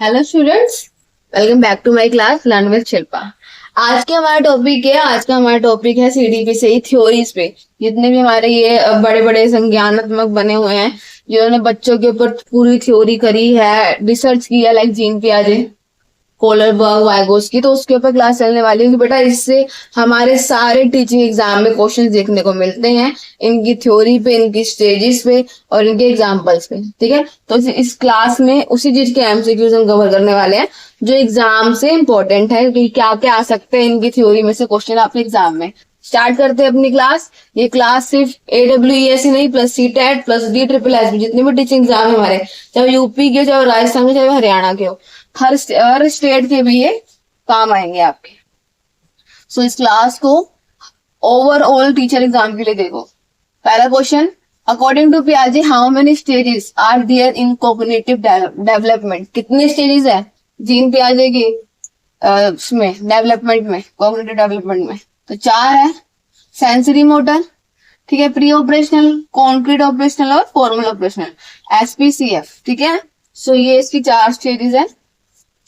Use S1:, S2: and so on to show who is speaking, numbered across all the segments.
S1: Hello students, welcome back to my class learn with Shilpa. आज का हमारा टॉपिक है सीडीपी से ही थ्योरीज पे। जितने भी हमारे ये बड़े बड़े संज्ञानात्मक बने हुए हैं, जिन्होंने बच्चों के ऊपर पूरी थ्योरी करी है, रिसर्च किया, लाइक जीन पियाजे, कोलरबर्ग, वाइगोस्की, तो उसके ऊपर क्लास चलने वाली है कि बेटा इससे हमारे सारे टीचिंग एग्जाम में क्वेश्चंस देखने को मिलते हैं, इनकी थ्योरी पे, इनकी स्टेजेस पे और इनके एग्जांपल्स पे। ठीक है, तो इस क्लास में उसी चीज के एमसीक्यूज हम कवर करने वाले हैं जो एग्जाम से इंपॉर्टेंट है कि क्या क्या आ सकते हैं इनकी थ्योरी में से क्वेश्चन आपके एग्जाम में। स्टार्ट करते हैं अपनी क्लास। ये क्लास सिर्फ AWES ही नहीं, प्लस CTET प्लस DSSS जितने भी टीचिंग एग्जाम है हमारे, चाहे यूपी के, चाहे राजस्थान के, चाहे हरियाणा के हो, हर स्टेट के भी ये काम आएंगे आपके। सो इस क्लास को ओवरऑल टीचर एग्जाम के लिए देखो। पहला क्वेश्चन, अकॉर्डिंग टू पियाजे how many stages are there in cognitive development? कितने स्टेजेस है जीन पियाजे के उसमें डेवलपमेंट में, कॉग्निटिव डेवलपमेंट में? तो 4 है। सेंसरी मोटर, ठीक है, प्री ऑपरेशनल, कॉन्क्रीट ऑपरेशनल और फॉर्मल ऑपरेशनल, SPCF। ठीक है, सो ये इसकी 4 स्टेजेस है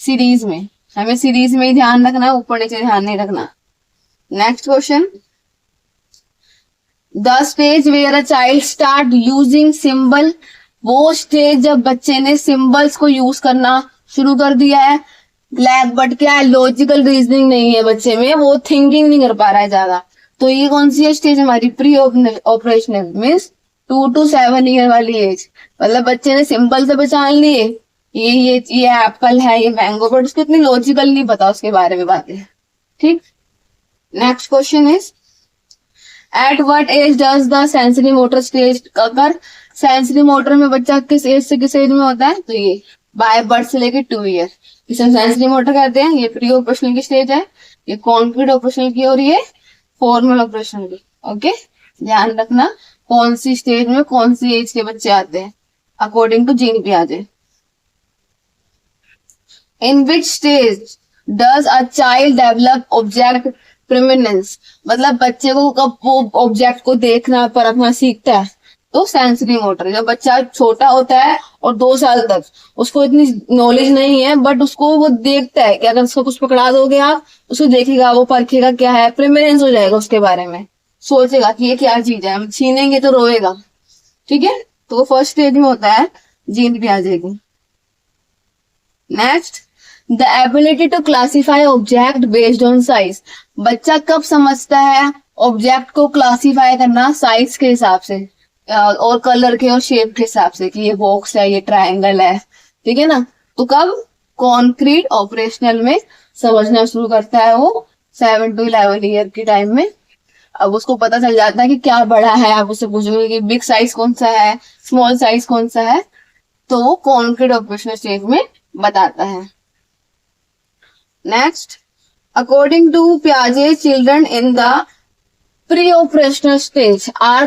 S1: सीरीज में। हमें सीरीज में ही ध्यान रखना है, ऊपर नीचे ध्यान नहीं रखना। Next question, the stage where a child start using symbol. वो स्टेज जब बच्चे ने सिंबल्स को यूज करना शुरू कर दिया है। बट क्या है, लॉजिकल रीजनिंग नहीं है बच्चे में, वो थिंकिंग नहीं कर पा रहा है ज्यादा। तो ये कौन सी है स्टेज हमारी? Pre operational, means 2 to 7 year वाली एज। मतलब बच्चे ने सिंबल से पहचान लिए ये एप्पल है, ये मैंगो, बट उसको इतनी लॉजिकल नहीं पता उसके बारे में बातें। ठीक। Next question is, at what age does the sensory motor stage occur? Sensory motor में बच्चा किस एज से किस एज में होता है? तो ये बाय बर्थ से लेके 2 ईयर, इसे सेंसरी मोटर कहते हैं। ये प्री ऑपरेशनल की स्टेज है, ये कॉन्क्रीट ऑपरेशनल की और ये फॉर्मल ऑपरेशनल की। ओके, ध्यान रखना कौन सी स्टेज में कौन सी एज के बच्चे आते हैं अकॉर्डिंग टू जीन पियाजे। In which stage does a child develop object permanence? मतलब बच्चे को कब वो ऑब्जेक्ट को देखना परखना सीखता है? तो सेंसरी मोटर। जब बच्चा छोटा होता है और 2 साल तक उसको इतनी नॉलेज नहीं है, बट उसको वो देखता है कि अगर उसको कुछ पकड़ा दोगे आप, उसको देखेगा, वो परखेगा क्या है, प्रिमिनेंस हो जाएगा उसके बारे में, सोचेगा कि ये क्या चीज है, हम छीनेंगे तो रोएगा। ठीक है, तो वो फर्स्ट स्टेज में होता है जीन पियाजे की। Next, the ability to classify object based on size. बच्चा कब समझता है ऑब्जेक्ट को क्लासीफाई करना साइज के हिसाब से और कलर के और शेप के हिसाब से, कि ये बॉक्स है, ये ट्रायंगल है। ठीक है ना, तो कब? कॉन्क्रीट ऑपरेशनल में समझना शुरू करता है वो 7 to 11 ईयर के टाइम में। अब उसको पता चल जाता है कि क्या बड़ा है, आप उससे पूछोगे कि बिग साइज कौन सा है, स्मॉल साइज कौन सा है, तो वो कॉन्क्रीट ऑपरेशनल स्टेज में बताता है। नेक्स्ट, अकॉर्डिंग टू पियाजे children in the pre operational stage are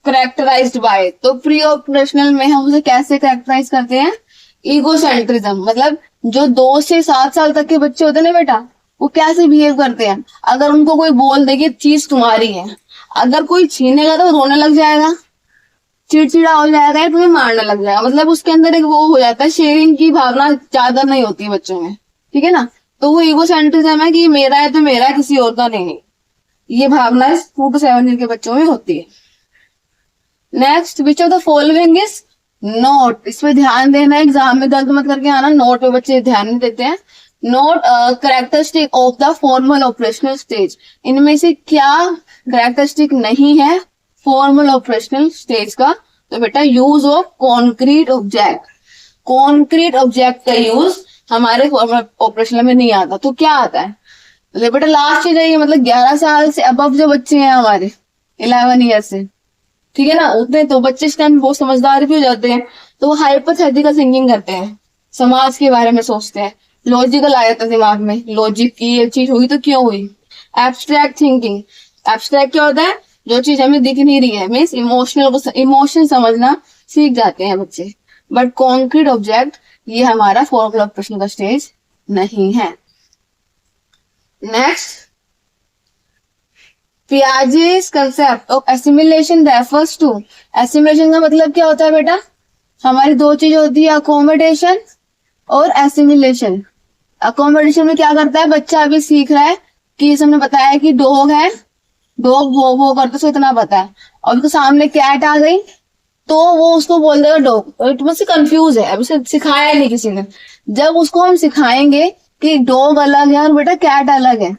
S1: characterized by. तो प्री ऑपरेशनल में हम उसे कैसे करेक्टराइज करते हैं? ईगोसेंट्रिज्म। मतलब जो 2 से 7 साल तक के बच्चे होते हैं ना बेटा, वो कैसे बिहेव करते हैं? अगर उनको कोई बोल दे कि चीज तुम्हारी है, अगर कोई छीनेगा तो रोने लग जाएगा, चिड़चिड़ा हो जाएगा या तुम्हें मारने लग जाएगा। मतलब उसके अंदर एक वो हो जाता है, शेयरिंग की भावना ज्यादा नहीं होती है बच्चों में। ठीक है ना, तो वो ईगोसेंट्रिज्म है कि मेरा है तो मेरा, किसी और का नहीं। ये भावना 2 to 7 ईयर के बच्चों में होती है। Next, which of the following is note? इस पे ध्यान देना, एग्जाम में गलत मत करके आना, नोट पे बच्चे ध्यान नहीं देते हैं। Note characteristic of the formal operational stage. इनमें से क्या कैरेक्टरिस्टिक नहीं है फॉर्मल ऑपरेशनल स्टेज का? तो बेटा use of concrete object. Concrete object का यूज हमारे फॉर्मल ऑपरेशनल में नहीं आता। तो क्या आता है? तो बेटा लास्ट चीज है ये, मतलब 11 साल से अबव जो बच्चे हैं हमारे, 11 ईयर से, ठीक है ना, उतने तो बच्चे इस टाइम बहुत समझदार भी हो जाते हैं। तो वो हाइपोथेटिकल थिंकिंग करते हैं, समाज के बारे में सोचते हैं, लॉजिकल आ जाता है दिमाग में, लॉजिक की ये चीज हुई तो क्यों हुई। Abstract thinking. एब्स्ट्रैक्ट क्या होता है? जो चीज हमें दिख नहीं रही है, मीन्स इमोशन समझना सीख जाते हैं बच्चे। बट कॉन्क्रीट ऑब्जेक्ट ये हमारा फॉर्मल ऑपरेशन का स्टेज नहीं है। Next, Piaget's concept of assimilation refers to. Assimilation का मतलब क्या होता है बेटा? हमारी 2 चीज होती है, अकोमोडेशन और एसिमिलेशन। अकोमोडेशन में क्या करता है, बच्चा अभी सीख रहा है कि जैसे हमने बताया कि डॉग है, डॉग वो करता है, उसको इतना पता है, और उसके सामने कैट आ गई तो वो उसको बोल देगा डॉग, तो मुझसे कंफ्यूज है, अभी से सिखाया नहीं किसी ने। जब उसको हम सिखाएंगे कि डॉग अलग है और बेटा कैट अलग है,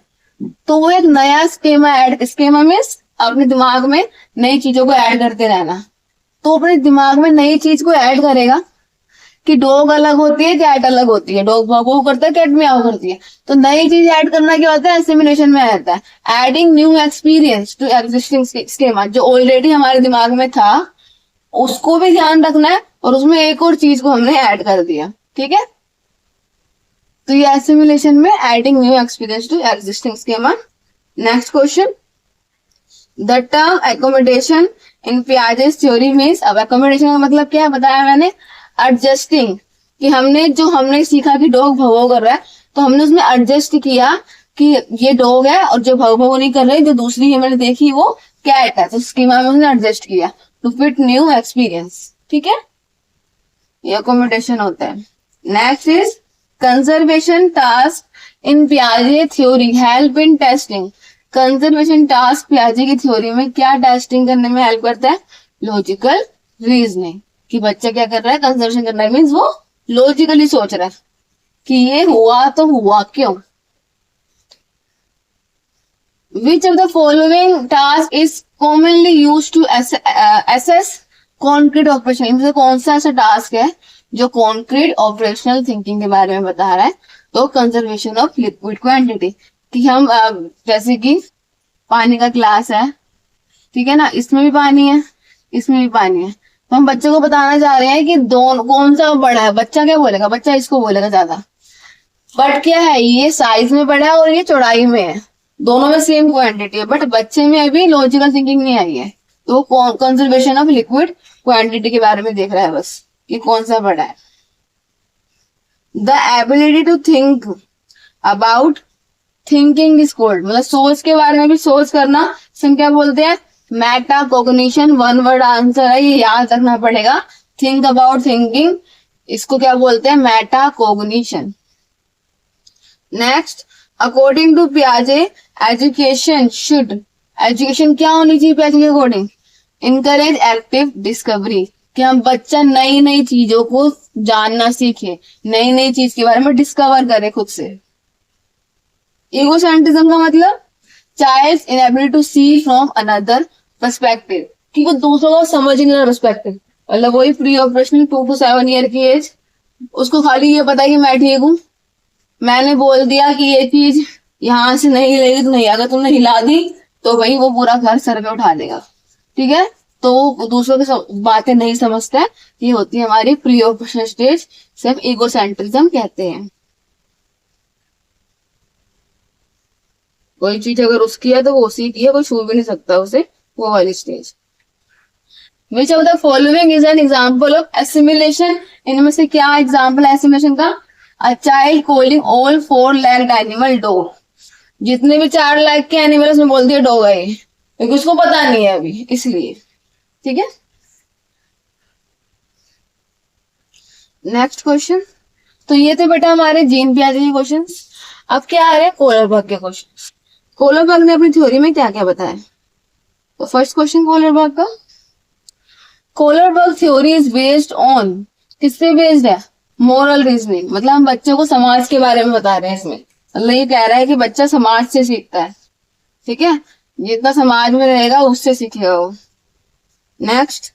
S1: तो वो एक नया स्केमा मीन्स अपने दिमाग में नई चीजों को ऐड करते रहना। तो अपने दिमाग में नई चीज को ऐड करेगा कि डॉग अलग होती है, कैट अलग होती है, डॉग वो करता है, कैट म्याऊ करती है। तो नई चीज ऐड करना क्या होता है, एसिमिलेशन में आता है। Adding new experience to existing schema, जो ऑलरेडी हमारे दिमाग में था उसको भी ध्यान रखना है और उसमें एक और चीज को हमने ऐड कर दिया, ठीक है। तो ये एसिमिलेशन में adding new experience to existing schema. Next question, the term accommodation in Piaget's theory means, अब एकोमोडेशन का मतलब क्या है बताया मैंने, एडजस्टिंग, कि हमने सीखा कि डॉग भवो कर रहा है, तो हमने उसमें एडजस्ट किया कि ये डॉग है और जो भवो नहीं कर रही, जो दूसरी है मैंने देखी वो कैट है, तो स्कीमा में उसने एडजस्ट किया टू फिट न्यू एक्सपीरियंस, ठीक है, ये अकोमोडेशन होता है। Next is conservation task in पियाजे theory help in testing. Conservation task पियाजे की थ्योरी में क्या टेस्टिंग करने में हेल्प करता है, लॉजिकल रीजनिंग, कि बच्चा क्या कर रहा है, कंजर्वेशन करना है मीन्स वो लॉजिकली सोच रहा है कि ये हुआ तो हुआ क्यों। Which of the following task is commonly use to assess concrete operation, कौन सा ऐसा टास्क है जो कॉन्क्रीट ऑपरेशनल थिंकिंग के बारे में बता रहा है। तो कंजर्वेशन ऑफ लिक्विड क्वांटिटी, कि हम जैसे कि पानी का ग्लास है, ठीक है ना, इसमें भी पानी है, इसमें भी पानी है, तो हम बच्चे को बताना चाह रहे हैं कि दोनों कौन सा बड़ा है। बच्चा क्या बोलेगा, बच्चा इसको बोलेगा ज्यादा, बट क्या है, ये साइज में बड़ा है और ये चौड़ाई में है, दोनों में सेम क्वांटिटी है, बट बच्चे में अभी लॉजिकल थिंकिंग नहीं आई है, तो कंजर्वेशन ऑफ लिक्विड क्वांटिटी के बारे में देख रहा है बस कि कौन सा बड़ा है। The ability to think about thinking is called, मतलब सोच के बारे में भी सोच करना, हम क्या बोलते हैं, meta cognition. One word answer है, ये याद रखना पड़ेगा। थिंक अबाउट थिंकिंग, इसको क्या बोलते हैं, meta cognition. Next, according to पियाजे एजुकेशन शुड, एजुकेशन क्या होनी चाहिए पियाजे के अकॉर्डिंग, इनकरेज एक्टिव डिस्कवरी, कि हम बच्चा नई नई चीजों को जानना सीखे, नई नई चीज के बारे में डिस्कवर करे खुद से। इगोसेंट्रिज्म का मतलब child inability to see from another perspective, कि वो दूसरों को समझ नहीं रहा पर्सपेक्टिव, मतलब वही प्री ऑपरेशनल 2 to 7 ईयर की एज, उसको खाली ये पता है कि मैं ठीक हूँ, मैंने बोल दिया कि ये चीज यहाँ से नहीं हिलेगी तो नहीं, अगर तुमने हिला दी तो भाई वो पूरा घर सर पे उठा देगा, ठीक है। तो दूसरों की बातें नहीं समझता है, ये होती है हमारी प्री ऑपरेशनल स्टेज, सिर्फ इगोसेंट्रिज्म कहते हैं। कोई चीज अगर उसकी है तो वो उसी की है, कोई छू भी नहीं सकता उसे, वो वाली stage. Which of the following is an example of assimilation, इनमें से क्या एग्जाम्पल है एसिमिलेशन का, a child calling all 4-legged animal dog, जितने भी 4 लेग के एनिमल उसमें बोल दिया डॉग है, क्योंकि उसको पता नहीं है अभी, इसलिए, ठीक है। नेक्स्ट क्वेश्चन, तो ये थे बेटा हमारे जीन पियाजे के क्वेश्चन। अब क्या आ रहे हैं कोलरबर्ग के क्वेश्चन। कोलरबर्ग ने अपनी थ्योरी में क्या क्या बताया, तो फर्स्ट क्वेश्चन कोलरबर्ग का, कोलरबर्ग थ्योरी इज बेस्ड ऑन, किस पे बेस्ड है, मोरल रीजनिंग, मतलब हम बच्चों को समाज के बारे में बता रहे हैं इसमें, मतलब ये कह रहा है कि बच्चा समाज से सीखता है, ठीक है, जितना समाज में रहेगा उससे सीखेगा वो। Next,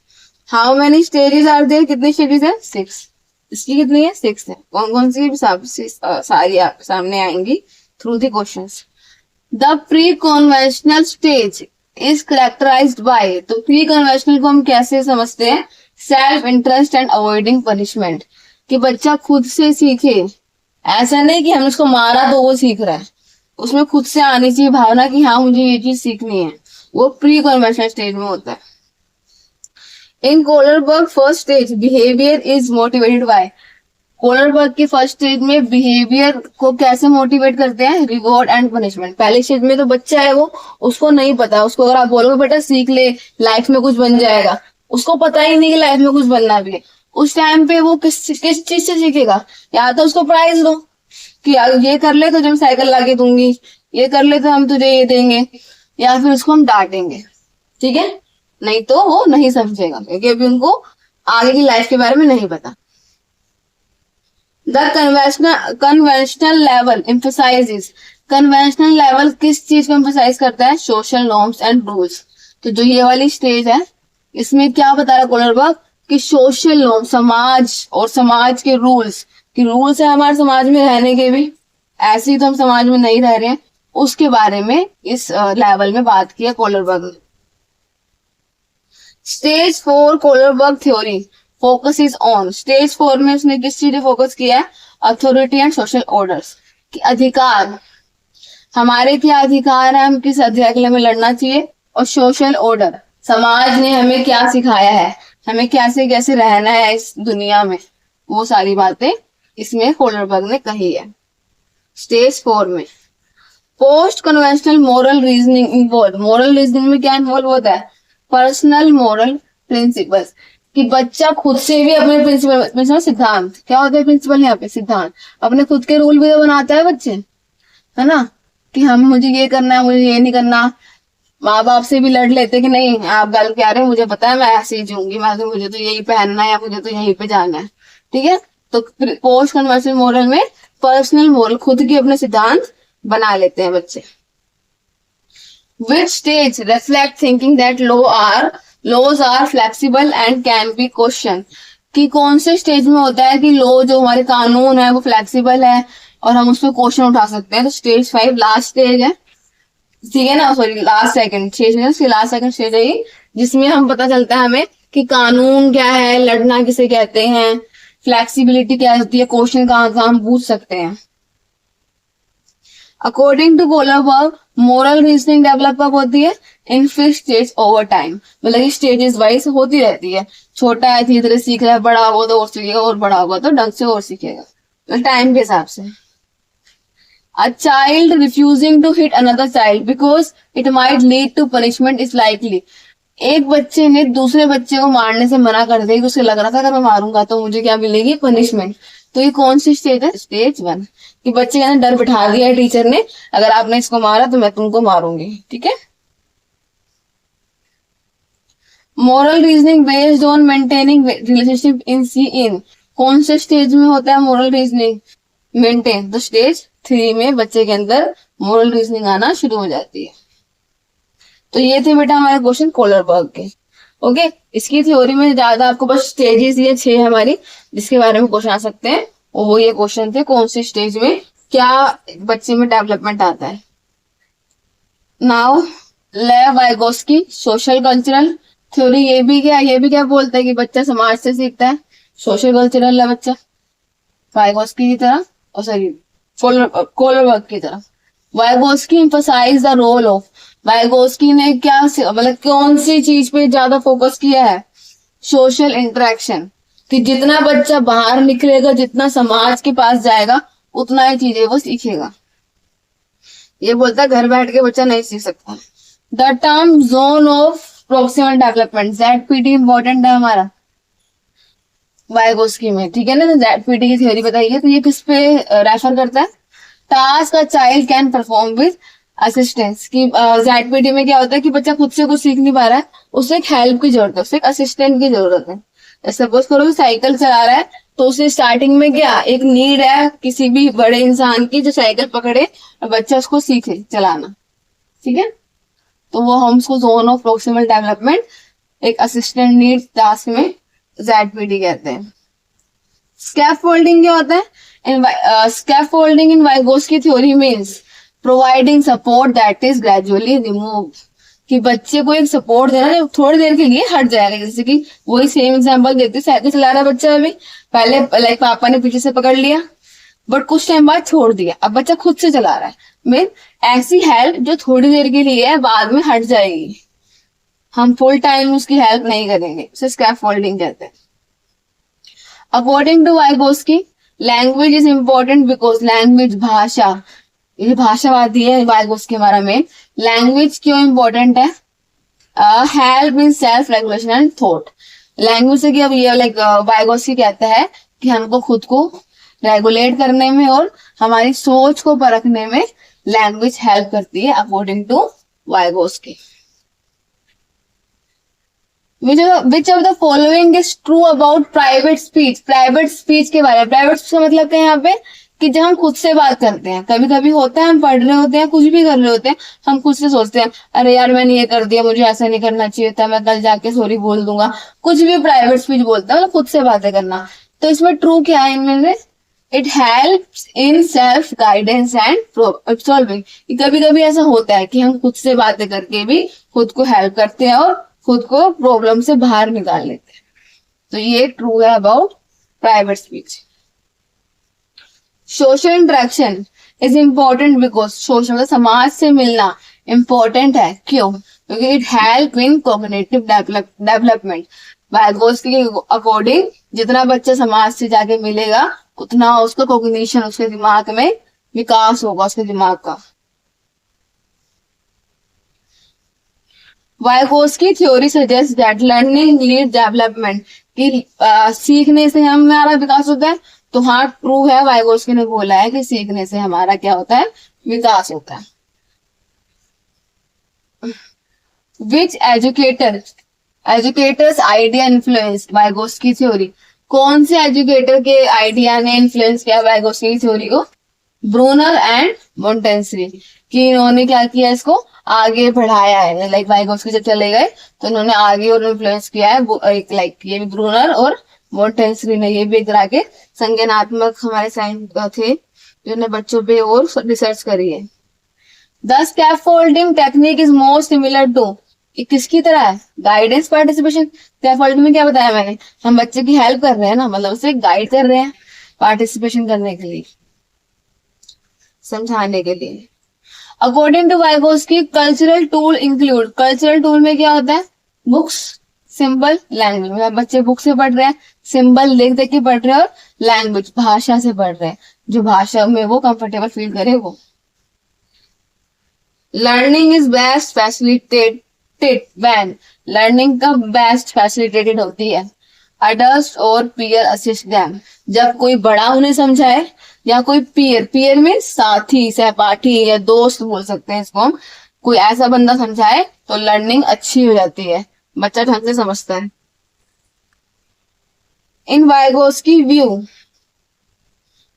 S1: how many stages are there, कितनी स्टेजेस है, 6, इसकी कितनी है, 6 है, कौन कौन सी सारी सामने आएंगी through the questions. The pre conventional stage is characterized by, तो प्री कन्वेंशनल को हम कैसे समझते हैं, self interest and avoiding punishment, कि बच्चा खुद से सीखे, ऐसा नहीं कि हमने उसको मारा तो वो सीख रहा है, उसमें खुद से आनी चाहिए भावना कि हाँ मुझे ये चीज सीखनी है, वो प्री कन्वेंशनल स्टेज में होता है। In Kohlberg first stage behaviour is motivated by, Kohlberg की फर्स्ट स्टेज में बिहेवियर को कैसे मोटिवेट करते हैं, रिवॉर्ड एंड पनिशमेंट। पहले स्टेज में तो बच्चा है वो, उसको नहीं पता, उसको अगर आप बोलोगे बेटा सीख ले लाइफ में कुछ बन जाएगा, उसको पता ही नहीं कि लाइफ में कुछ बनना भी है, उस टाइम पे वो किस चीज से सीखेगा? या तो उसको प्राइज दो कि यार ये कर ले तो तुझे साइकिल ला के दूंगी, ये कर ले तो हम तुझे ये देंगे, या फिर उसको हम डांटेंगे, ठीक है? नहीं तो वो नहीं समझेगा, क्योंकि अभी उनको आगे की लाइफ के बारे में नहीं पता। The conventional level emphasises, conventional level किस चीज को एम्फसाइज करता है? Social norms and rules. तो जो ये वाली स्टेज है, इसमें क्या बता रहा कोलरबर्ग कि सोशल नॉर्म, समाज और समाज के रूल्स, कि रूल्स है हमारे समाज में रहने के भी, ऐसे ही तो हम समाज में नहीं रह रहे हैं, उसके बारे में इस लेवल में बात की है कोलरबर्ग ने। Stage 4 Kohlberg theory focuses on, stage 4 में उसने किस चीज पे फोकस किया है? अथॉरिटी एंड सोशल ऑर्डर्स, कि अधिकार, हमारे क्या अधिकार है, हम किस अधिकार के लिए हमें लड़ना चाहिए, और सोशल ऑर्डर, समाज ने हमें क्या सिखाया है, हमें कैसे कैसे रहना है इस दुनिया में, वो सारी बातें इसमें कोलरबर्ग ने कही है। स्टेज 4 में post conventional moral reasoning involve, moral reasoning में क्या इन्वॉल्व होता है? पर्सनल मोरल प्रिंसिपल्स, कि बच्चा खुद से भी अपने प्रिंसिपल सिद्धांत, क्या होता है प्रिंसिपल यहाँ पे? सिद्धांत, अपने खुद के रूल भी तो बनाता है बच्चे, है ना, कि हम मुझे ये करना है, मुझे ये नहीं करना। माँ बाप से भी लड़ लेते कि नहीं आप गलत कह रहे हैं, मुझे पता है मैं ऐसे ही जीऊंगी, मैं तो मुझे तो यही पहनना है या मुझे तो यहीं पे जाना है, ठीक है? तो पोस्ट कन्वर्सेशन मोरल में पर्सनल मोरल, खुद के अपने सिद्धांत बना लेते हैं बच्चे। Which stage reflect thinking that laws are flexible and can be question, कि कौन से स्टेज में होता है कि लॉ, जो हमारे कानून है वो फ्लेक्सिबल है और हम उस पर क्वेश्चन उठा सकते हैं? तो स्टेज 5 लास्ट स्टेज है, ठीक है ना, सॉरी लास्ट सेकंड स्टेज है, उसकी लास्ट सेकंड स्टेज है, जिसमें हम पता चलता है हमें कि कानून क्या है, लड़ना किसे कहते हैं, फ्लेक्सिबिलिटी क्या होती है, क्वेश्चन कहाँ हम पूछ सकते हैं। According to Kohlberg moral reasoning develop कब होती है? In fifth stage over time, मतलब कि स्टेजेस वाइज होती रहती है। छोटा है धीरे धीरे सीख रहा है, बड़ा होगा तो और सीखेगा, और बड़ा होगा तो ढंग से और सीखेगा, तो टाइम के हिसाब से। A child refusing to hit another child because it might lead to punishment is likely. एक बच्चे ने दूसरे बच्चे को मारने से मना कर दिया, उसे लग रहा था अगर मैं मारूंगा तो मुझे क्या मिलेगी? पनिशमेंट। तो ये कौन सी स्टेज है? स्टेज 1, कि बच्चे के अंदर डर बिठा दिया है टीचर ने, अगर आपने इसको मारा तो मैं तुमको मारूंगी, ठीक है? Moral reasoning based on maintaining relationship in C in, कौन से स्टेज में होता है मोरल रीजनिंग? मेंटेन। तो स्टेज 3 में बच्चे के अंदर मोरल रीजनिंग आना शुरू हो जाती है। तो ये थे बेटा हमारे क्वेश्चन कोलरबर्ग के। ओके, इसकी थ्योरी में ज्यादा आपको बस स्टेजेस ये 6 हमारी जिसके बारे में क्वेश्चन आ सकते हैं, और वो ये क्वेश्चन थे कौन सी स्टेज में क्या बच्चे में डेवलपमेंट आता है। नाउ लेव वाइगोस्की सोशल कल्चरल थ्योरी, ये भी क्या बोलता है कि बच्चा समाज से सीखता है, सोशल कल्चरल है बच्चा वाइगोस्की की तरह, और सॉरी कोलरबर्ग की तरह। Vygotsky emphasize the role of, Vygotsky ने क्या मतलब कौन सी चीज पे ज्यादा फोकस किया है? सोशल इंटरेक्शन, कि जितना बच्चा बाहर निकलेगा, जितना समाज के पास जाएगा, उतना ही चीजें वो सीखेगा। ये बोलता है घर बैठ के बच्चा नहीं सीख सकता। The term zone of proximal development, ZPT important है हमारा वाइगोस्की में, ठीक है ना? तो ZPT की थ्योरी बताइए, तो ये किस पे रेफर करता है? Task a child can perform with assistance, की ZPT में क्या होता है कि बच्चा खुद से कुछ सीख नहीं पा रहा है, उसे एक हेल्प की जरूरत है, उसे एक असिस्टेंट की जरूरत है। सपोज करो साइकिल चला रहा है, तो उसे स्टार्टिंग में क्या एक नीड है किसी भी बड़े इंसान की, जो साइकिल पकड़े और बच्चा उसको सीखे चलाना, ठीक है? तो वो हम उसको जोन ऑफ प्रोक्सिमल डेवलपमेंट, एक असिस्टेंट नीड टास्क में ZPT कहते हैं। स्कैफोल्डिंग क्या होता है? Scaffolding in Vygotsky theory means providing support that is gradually remove, कि बच्चे को एक सपोर्ट देना जो थोड़ी देर के लिए हट जाएगा। जैसे कि वही सेम एग्जांपल देती, साइकिल चला रहा है बच्चा, अभी पहले लाइक पापा ने पीछे से पकड़ लिया, बट कुछ टाइम बाद छोड़ दिया, अब बच्चा खुद से चला रहा है। मीन ऐसी हेल्प जो थोड़ी देर के लिए है, बाद में हट जाएगी, हम फुल टाइम उसकी हेल्प नहीं करेंगे, उसे स्कैफोल्डिंग कहते हैं। According to Vygotsky language is important because language, भाषा, ये भाषावादी है वाइगोस्की हमारा में। लैंग्वेज क्यों इम्पोर्टेंट है? Help in self regulation and thought, language से कि अब ये लाइक वाइगोस्की कहता है कि हमको खुद को रेगुलेट करने में और हमारी सोच को परखने में लैंग्वेज हेल्प करती है according to Vygotsky. Which of the following is true about private speech. Private speech के बारे में, प्राइवेट स्पीच का मतलब क्या है यहाँ पे कि जब हम खुद से बात करते हैं, कभी कभी होता है हम पढ़ रहे होते हैं, कुछ भी कर रहे होते हैं, हम खुद से सोचते हैं अरे यार मैंने ये कर दिया, मुझे ऐसा नहीं करना चाहिए था, मैं कल जाके सॉरी बोल दूंगा, कुछ भी प्राइवेट स्पीच बोलता है, मतलब खुद से बातें करना। तो इसमें ट्रू क्या है इनमें से, it helps in self guidance and solving. कभी कभी ऐसा होता है कि हम खुद से बातें करके भी खुद को हेल्प करते हैं और खुद को प्रॉब्लम से बाहर निकाल लेते हैं। तो ये ट्रू है about private speech. Social interaction is important because social मतलब समाज से मिलना इम्पोर्टेंट है। क्यों? क्योंकि it help in cognitive development. Vygotsky के अकॉर्डिंग जितना बच्चा समाज से जाके मिलेगा उतना उसका कॉग्निशन, उसके दिमाग में विकास होगा उसके दिमाग का। Vygotsky theory suggest that learning lead development, कि सीखने से हमारा विकास होता है। तो हाँ ट्रू है, वाइगोस्की ने बोला है कि सीखने से हमारा क्या होता है, विकास होता है। Which educators idea influence Vygotsky theory. कौन से एजुकेटर के आइडिया ने इन्फ्लुएंस किया वाइगोस्की थ्योरी को? Bruner and Montessori. कि इन्होंने क्या किया, इसको आगे बढ़ाया है। लाइक वाइगोस्की जब चले गए तो इन्होंने आगे और इन्फ्लुएंस किया है, एक लाइक ये भी ब्रूनर और मोंटेंसरी ने, ये भी एक तरह के संज्ञानात्मक हमारे साइंस थे जिन्होंने बच्चों पे और रिसर्च करी है। The scaffolding technique is more similar to, किसकी तरह है? Guidance participation. स्कैफोल्डिंग में क्या बताया मैंने, हम बच्चे की हेल्प कर रहे हैं ना, मतलब उसे गाइड कर रहे हैं पार्टिसिपेशन करने के लिए, समझाने के लिए। According to Vygotsky cultural tool include, cultural tool में क्या होता है? Books, symbol, language. बच्चे बुक से पढ़ रहे हैं, सिंबल देख देख के पढ़ रहे हैं, और लैंग्वेज भाषा से पढ़ रहे हैं, जो भाषा में वो कंफर्टेबल फील करे वो। Learning is best facilitated when, learning का बेस्ट फैसिलिटेटेड होती है अडल्ट और पीयर असिस्ट देम, जब कोई बड़ा उन्हें समझाए या कोई पीयर, पीयर में साथी, सहपाठी या दोस्त बोल सकते हैं इसको हम, कोई ऐसा बंदा समझाए तो लर्निंग अच्छी हो जाती है, बच्चा ढंग से समझता है। In Vygotsky view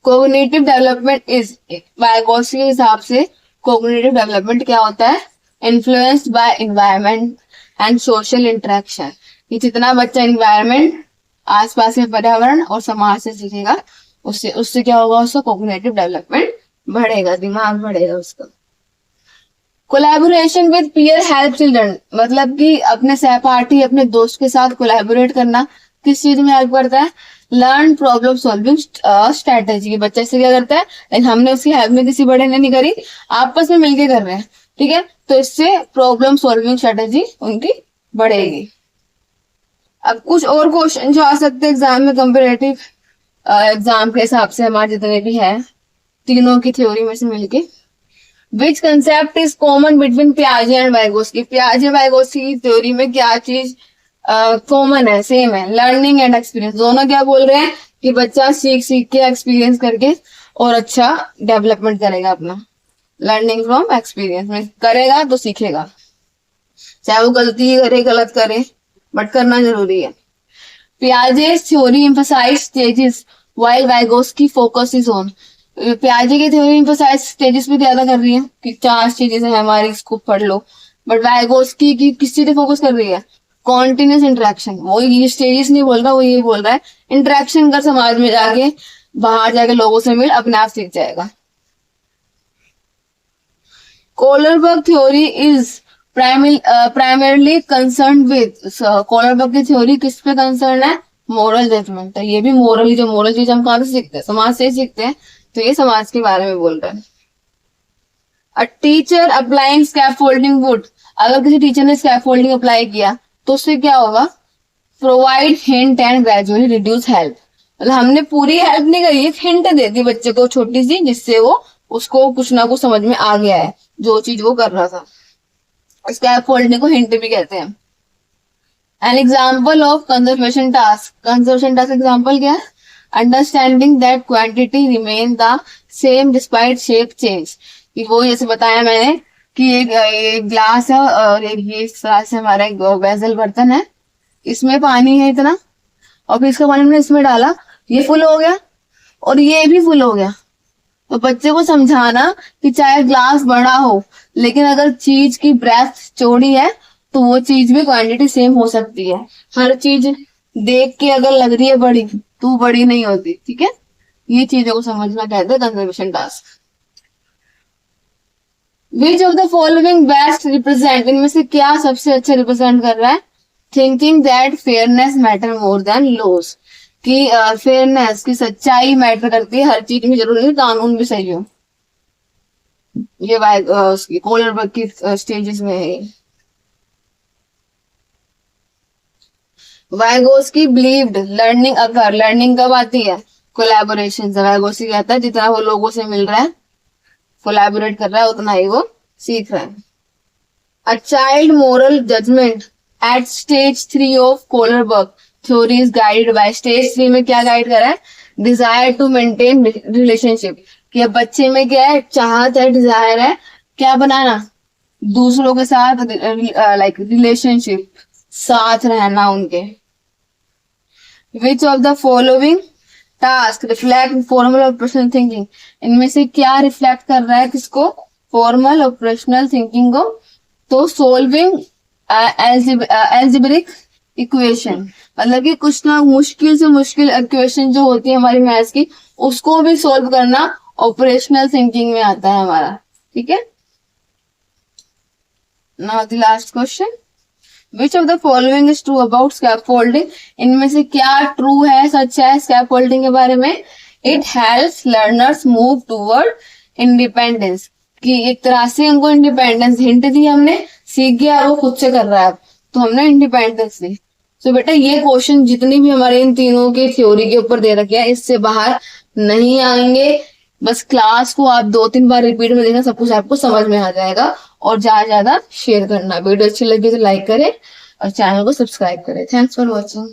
S1: cognitive development is, Vygotsky के हिसाब से कोग्निटिव डेवलपमेंट क्या होता है? Influenced by environment and social interaction. ये जितना बच्चा एनवायरनमेंट, आसपास के पर्यावरण और समाज से सीखेगा, उससे उससे क्या होगा, उसका कोग्निटिव डेवलपमेंट बढ़ेगा, दिमाग बढ़ेगा उसका। Collaboration with peer help children, मतलब कि अपने सहपाठी, अपने दोस्त के साथ कोलैबोरेट करना किस चीज में हेल्प करता है? Learn problem solving strategy. बच्चा इससे क्या करता है, लेकिन हमने उसकी हेल्प में किसी बड़े ने नहीं करी, आपस में मिलके कर रहे हैं, ठीक है, तो इससे प्रॉब्लम सॉल्विंग स्ट्रेटेजी उनकी बढ़ेगी। अब कुछ और क्वेश्चन जो आ सकते हैं एग्जाम में, कंपेरेटिव एग्जाम के हिसाब से हमारे जितने भी है तीनों की थ्योरी में से मिलके, which concept is common between पियाजे एंड वाइगोस्की। पियाजे वाइगोस्की की थ्योरी में क्या चीज कॉमन है, सेम है? Learning and experience. दोनों क्या बोल रहे हैं कि बच्चा सीख सीख के, एक्सपीरियंस करके और अच्छा डेवलपमेंट करेगा अपना। लर्निंग फ्रॉम एक्सपीरियंस में करेगा तो सीखेगा, चाहे वो गलती करे गलत करे, बट करना जरूरी है। पियाजे's theory emphasized stages while Vygotsky focuses on, पियाजे की थ्योरी emphasize stages पे ज्यादा कर रही है कि 4 स्टेजेस है हमारी, इसको पढ़ लो, बट वाइगोस्की की किस चीज पे फोकस कर रही है? Continuous interaction. वो ये स्टेजेस नहीं बोल रहा, वो ये बोल रहा है इंटरेक्शन कर, समाज में जाके, बाहर जाके लोगों से मिल, अपने आप सीख जाएगा। Kohlberg theory is primarily concern with, Kohlberg की थ्योरी किस पे कंसर्न है? मोरल जजमेंट है। ये भी मोरल, जो मोरल चीज हम कहाँ से सीखते हैं? समाज से ही सीखते हैं, तो ये समाज के बारे में बोल रहा है। A teacher applying scaffolding would, अगर किसी टीचर ने स्कैफोल्डिंग अप्लाई किया तो उससे क्या होगा? Provide hint and gradually reduce help, मतलब हमने पूरी हेल्प नहीं करी, एक हिंट दे दी बच्चे को छोटी सी, जिससे वो उसको कुछ ना कुछ समझ में आ गया है जो चीज वो कर रहा था। स्कैफोल्डिंग को हिंट भी कहते हैं। An example of conservation task, conservation task example क्या है? Understanding that quantity remain the same despite shape change. कि वो जैसे बताया मैंने कि एक ग्लास है और ये इस तरह से हमारा एक वेसल बर्तन है, इसमें पानी है इतना, और फिर इसका पानी हमने इसमें डाला, ये फुल हो गया और ये भी फुल हो गया। तो बच्चे को समझाना कि चाहे ग्लास बड़ा हो, लेकिन अगर चीज की ब्रेथ चौड़ी है तो वो चीज भी क्वांटिटी सेम हो सकती है। हर चीज देख के अगर लग रही है बड़ी तो वो बड़ी नहीं होती, ठीक है। ये चीजों को समझना कहते हैं conservation task. Which of the following best represent, इनमें से क्या सबसे अच्छा रिप्रेजेंट कर रहा है? Thinking that fairness matter more than loss, कि फेयरनेस की सच्चाई मैटर करती है, हर चीज में जरूरी नहीं कानून भी सही हो। ये उसकी कोलर वर्क की स्टेजेस में है। वाइगोस्की बिलीव्ड लर्निंग अकर, लर्निंग कब आती है? कोलैबोरेशन से। वाइगोस्की कहता है जितना वो लोगों से मिल रहा है, कोलैबोरेट कर रहा है, उतना ही वो सीख रहा है। A child moral judgement at stage 3 of Kohlberg theory is guided by, stage 3 में क्या गाइड कर रहा है? डिजायर टू मेंटेन रिलेशनशिप, कि अब बच्चे में क्या है? चाहत है, डिजायर है, क्या बनाना? दूसरों के साथ लाइक रिलेशनशिप, साथ रहना उनके। विच of the following task reflect formal operational thinking, इनमें से क्या रिफ्लेक्ट कर रहा है किसको? फॉर्मल ऑपरेशनल थिंकिंग को। तो सोल्विंग एल्जेब्रिक इक्वेशन, मतलब कि कुछ ना मुश्किल से मुश्किल इक्वेशन जो होती है हमारी मैथ्स की, उसको भी सोल्व करना ऑपरेशनल थिंकिंग में आता है हमारा, ठीक है। Now the last question, which of the following is true about scaffolding, इनमें से क्या ट्रू है, सच है स्कैफोल्डिंग के बारे में? It helps learners move toward independence, कि एक तरह से उनको इंडिपेंडेंस, हिंट दी हमने, सीख गया वो खुद से कर रहा है, तो हमने इंडिपेंडेंस दी। तो बेटा ये क्वेश्चन जितनी भी हमारे इन तीनों की थ्योरी के ऊपर दे रखे हैं, इससे बाहर नहीं आएंगे। बस क्लास को आप 2-3 बार रिपीट में देखना, सब कुछ आपको समझ में आ जाएगा। और ज्यादा ज्यादा शेयर करना, वीडियो अच्छी लगी तो लाइक करें और चैनल को सब्सक्राइब करें। Thanks for watching.